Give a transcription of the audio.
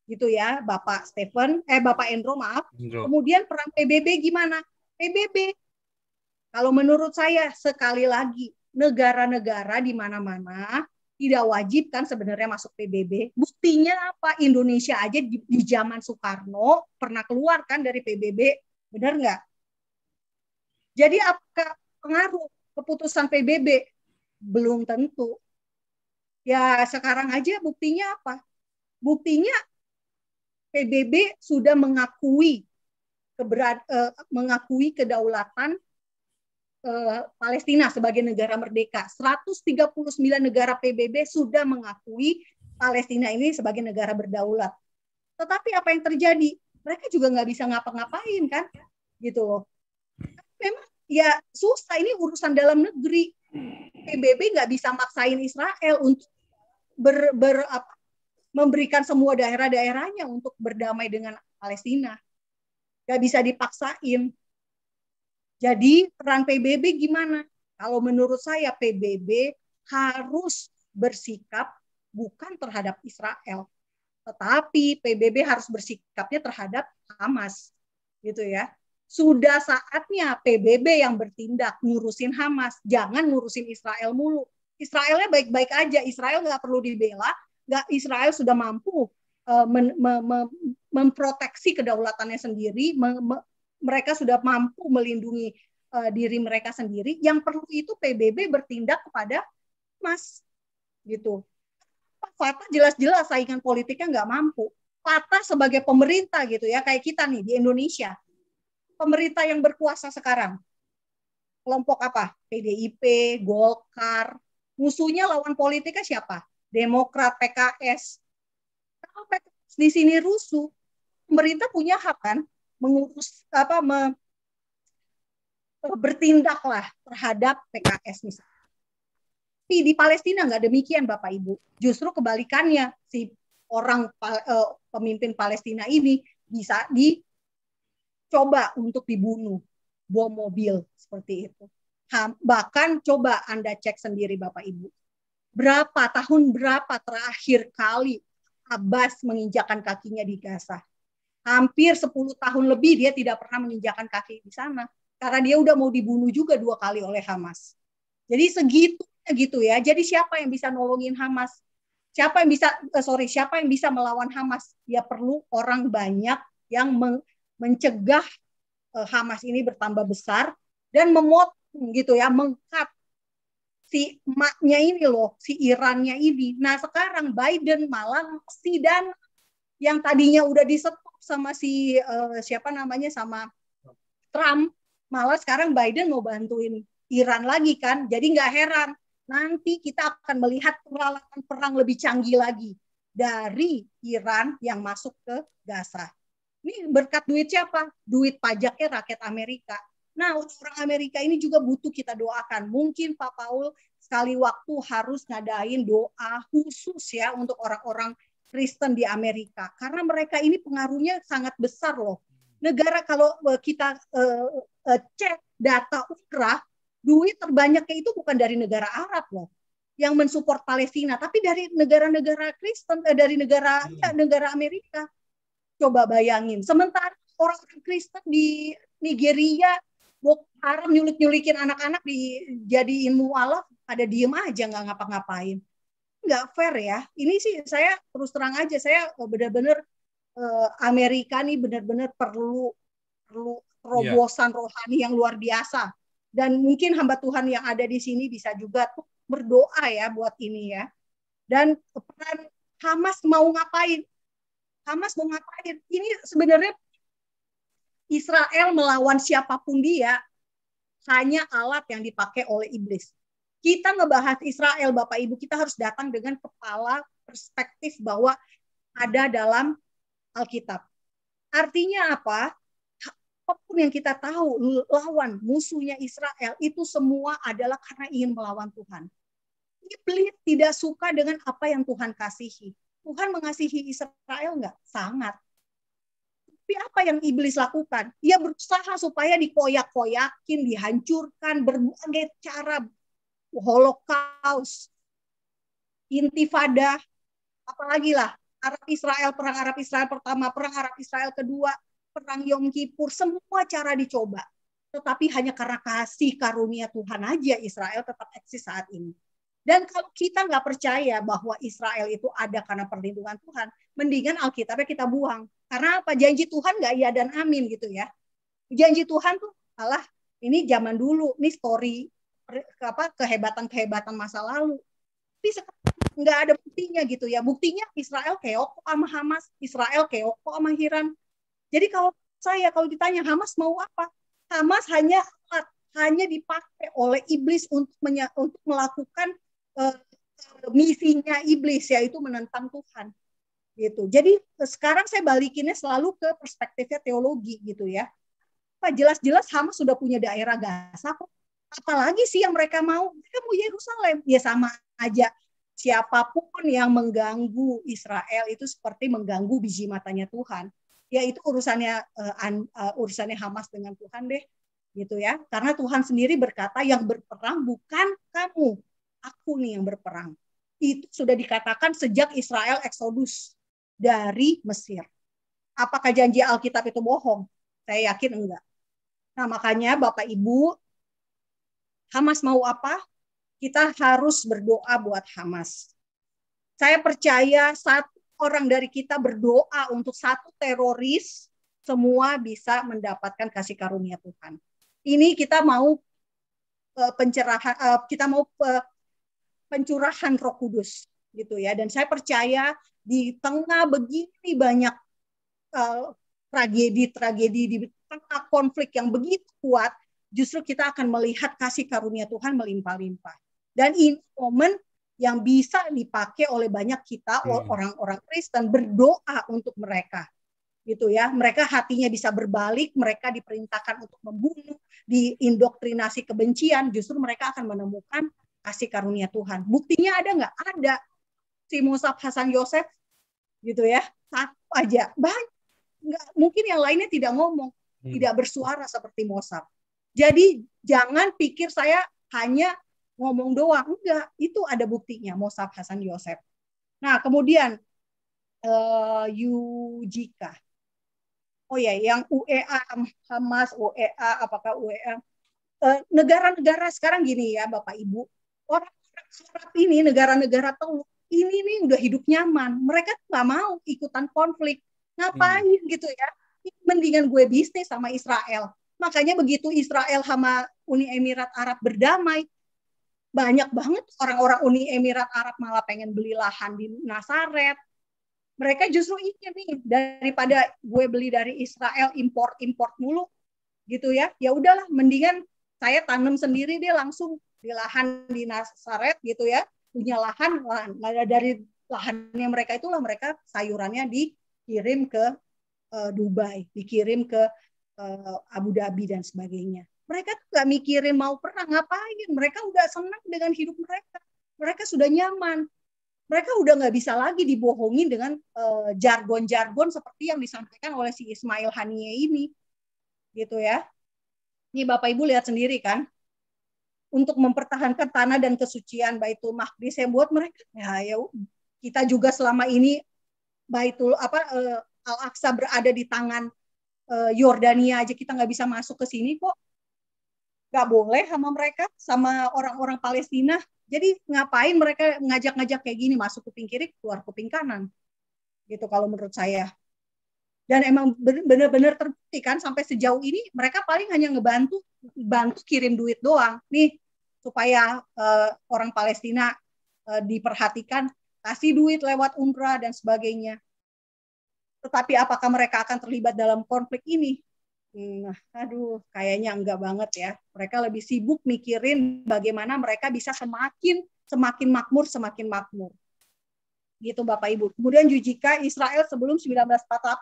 gitu ya, Bapak Endro maaf. Indro. Kemudian peran PBB gimana? PBB, kalau menurut saya sekali lagi, negara-negara di mana-mana tidak wajib kan sebenarnya masuk PBB. Buktinya apa? Indonesia aja di zaman Soekarno pernah keluar kan dari PBB, benar nggak? Jadi apakah pengaruh keputusan PBB? Belum tentu. Ya sekarang aja buktinya apa? Buktinya PBB sudah mengakui kedaulatan Palestina sebagai negara merdeka. 139 negara PBB sudah mengakui Palestina ini sebagai negara berdaulat. Tetapi apa yang terjadi? Mereka juga nggak bisa ngapa-ngapain kan, gitu loh. Memang ya susah, ini urusan dalam negeri. PBB nggak bisa maksain Israel untuk memberikan semua daerah-daerahnya untuk berdamai dengan Palestina. Nggak bisa dipaksain. Jadi peran PBB gimana? Kalau menurut saya PBB harus bersikap bukan terhadap Israel, tetapi PBB harus bersikapnya terhadap Hamas, gitu ya. Sudah saatnya PBB yang bertindak ngurusin Hamas, jangan ngurusin Israel mulu. Israelnya baik-baik aja, Israel nggak perlu dibela, Israel sudah mampu memproteksi kedaulatannya sendiri, mereka sudah mampu melindungi diri mereka sendiri. Yang perlu itu PBB bertindak kepada Hamas, gitu. Fatah jelas-jelas saingan politiknya nggak mampu. Fatah sebagai pemerintah gitu ya, kayak kita nih di Indonesia, pemerintah yang berkuasa sekarang, kelompok apa? PDIP, Golkar, musuhnya lawan politiknya siapa? Demokrat, PKS. Kalau PKS di sini rusuh, pemerintah punya hak kan mengurus bertindaklah terhadap PKS misalnya. Tapi di Palestina nggak demikian Bapak Ibu. Justru kebalikannya, si pemimpin Palestina ini bisa dicoba untuk dibunuh, bom mobil seperti itu. Bahkan coba Anda cek sendiri Bapak Ibu. Tahun berapa terakhir kali Abbas menginjakan kakinya di Gaza? Hampir 10 tahun lebih dia tidak pernah menginjakan kaki di sana. Karena dia udah mau dibunuh juga 2 kali oleh Hamas. Jadi segitu gitu ya. Jadi siapa yang bisa nolongin Hamas? Siapa yang bisa melawan Hamas? Ya perlu orang banyak yang mencegah Hamas ini bertambah besar dan memotong gitu ya, mengkat si emaknya ini loh, si Irannya ini. Nah sekarang Biden malah si dan yang tadinya udah disetop sama siapa namanya sama Trump, malah sekarang Biden mau bantuin Iran lagi kan. Jadi nggak heran nanti kita akan melihat peralatan perang lebih canggih lagi dari Iran yang masuk ke Gaza. Ini berkat duit siapa? Duit pajaknya rakyat Amerika. Nah, orang Amerika ini juga butuh kita doakan. Mungkin Pak Paul sekali waktu harus ngadain doa khusus ya untuk orang-orang Kristen di Amerika. Karena mereka ini pengaruhnya sangat besar loh. Negara kalau kita cek data UNRWA, duit terbanyaknya itu bukan dari negara Arab loh yang mensupport Palestina, tapi dari negara-negara Kristen, dari negara Amerika. Coba bayangin. Sementara orang Kristen di Nigeria, Boko Haram nyulik-nyulikin anak-anak dijadiin mualaf, pada diem aja nggak ngapa-ngapain. Nggak fair ya. Ini sih saya terus terang aja, saya benar-benar Amerika nih benar-benar perlu terobosan rohani yang luar biasa. Dan mungkin hamba Tuhan yang ada di sini bisa juga tuh berdoa ya buat ini ya. Dan peran Hamas mau ngapain? Hamas mau ngapain? Ini sebenarnya Israel melawan siapapun dia hanya alat yang dipakai oleh iblis. Kita ngebahas Israel, Bapak Ibu, kita harus datang dengan kepala perspektif bahwa ada dalam Alkitab. Artinya apa? Apapun yang kita tahu, lawan musuhnya Israel, itu semua adalah karena ingin melawan Tuhan. Iblis tidak suka dengan apa yang Tuhan kasihi. Tuhan mengasihi Israel nggak? Sangat. Tapi apa yang iblis lakukan? Dia berusaha supaya dikoyak-koyakin, dihancurkan, berbagai cara, Holocaust, Intifada, apalagi lah, Perang Arab Israel pertama, perang Arab Israel kedua, perang Yom Kippur, semua cara dicoba. Tetapi hanya karena kasih karunia Tuhan aja Israel tetap eksis saat ini. Dan kalau kita nggak percaya bahwa Israel itu ada karena perlindungan Tuhan, mendingan Alkitabnya kita buang. Karena apa? Janji Tuhan nggak iya dan amin gitu ya. Janji Tuhan tuh alah ini zaman dulu, ini story kehebatan-kehebatan masa lalu. Tapi nggak ada buktinya gitu ya. Buktinya Israel keok sama Hamas, Israel keok sama Iran. Jadi kalau ditanya Hamas mau apa? Hamas hanya dipakai oleh iblis untuk melakukan misinya iblis, yaitu menentang Tuhan gitu. Jadi sekarang saya balikinnya selalu ke perspektifnya teologi gitu ya. Pak, jelas-jelas Hamas sudah punya daerah Gaza kok. Apalagi sih yang mereka mau? Mereka mau Yerusalem. Ya sama aja. Siapapun yang mengganggu Israel itu seperti mengganggu biji matanya Tuhan. Ya itu urusannya Hamas dengan Tuhan deh, gitu ya. Karena Tuhan sendiri berkata yang berperang bukan kamu, aku nih yang berperang. Itu sudah dikatakan sejak Israel eksodus dari Mesir. Apakah janji Alkitab itu bohong? Saya yakin enggak. Nah makanya Bapak Ibu, Hamas mau apa? Kita harus berdoa buat Hamas. Saya percaya satu orang dari kita berdoa untuk satu teroris, semua bisa mendapatkan kasih karunia Tuhan. Ini kita mau pencurahan Roh Kudus gitu ya. Dan saya percaya di tengah begini banyak tragedi di tengah konflik yang begitu kuat, justru kita akan melihat kasih karunia Tuhan melimpah-limpah. Dan ini momen yang bisa dipakai oleh banyak kita orang-orang Kristen berdoa untuk mereka. Gitu ya. Mereka hatinya bisa berbalik, mereka diperintahkan untuk membunuh, diindoktrinasi kebencian, justru mereka akan menemukan kasih karunia Tuhan. Buktinya ada nggak? Ada. Si Musab Hasan Yosef gitu ya. Satu aja. Banyak. Nggak, mungkin yang lainnya tidak ngomong, tidak bersuara seperti Musab. Jadi jangan pikir saya hanya ngomong doang, enggak, itu ada buktinya Musab Hasan Yosef. Nah kemudian Yujika, oh ya yang UEA Hamas, UEA apakah UEA negara-negara sekarang gini ya Bapak Ibu, orang Arab ini negara-negara Teluk ini nih udah hidup nyaman, mereka nggak mau ikutan konflik, ngapain gitu ya, mendingan gue bisnis sama Israel. Makanya begitu Israel sama Uni Emirat Arab berdamai, banyak banget orang-orang Uni Emirat Arab malah pengen beli lahan di Nazaret. Mereka justru ingin nih, daripada gue beli dari Israel import mulu gitu ya. Ya udahlah, mendingan saya tanam sendiri deh langsung di lahan di Nazaret gitu ya. Punya lahan dari lahannya mereka itulah mereka sayurannya dikirim ke Dubai, dikirim ke Abu Dhabi dan sebagainya. Mereka tuh nggak mikirin mau perang ngapain. Mereka udah senang dengan hidup mereka. Mereka sudah nyaman. Mereka udah nggak bisa lagi dibohongin dengan jargon-jargon seperti yang disampaikan oleh si Ismail Haniyeh ini, gitu ya. Ini Bapak Ibu lihat sendiri kan, untuk mempertahankan tanah dan kesucian Baitul Maqdis yang buat mereka. Ya kita juga selama ini Al-Aqsa berada di tangan Yordania aja kita nggak bisa masuk ke sini kok. Nggak boleh sama mereka, sama orang-orang Palestina. Jadi ngapain mereka ngajak-ngajak kayak gini, masuk kuping kiri, keluar kuping kanan. Gitu kalau menurut saya. Dan emang benar-benar terbukti kan sampai sejauh ini mereka paling hanya bantu kirim duit doang. Nih supaya orang Palestina diperhatikan, kasih duit lewat UNRWA dan sebagainya. Tetapi apakah mereka akan terlibat dalam konflik ini? Aduh, kayaknya enggak banget ya. Mereka lebih sibuk mikirin bagaimana mereka bisa semakin makmur. Gitu Bapak Ibu. Kemudian Yujika, Israel sebelum 1948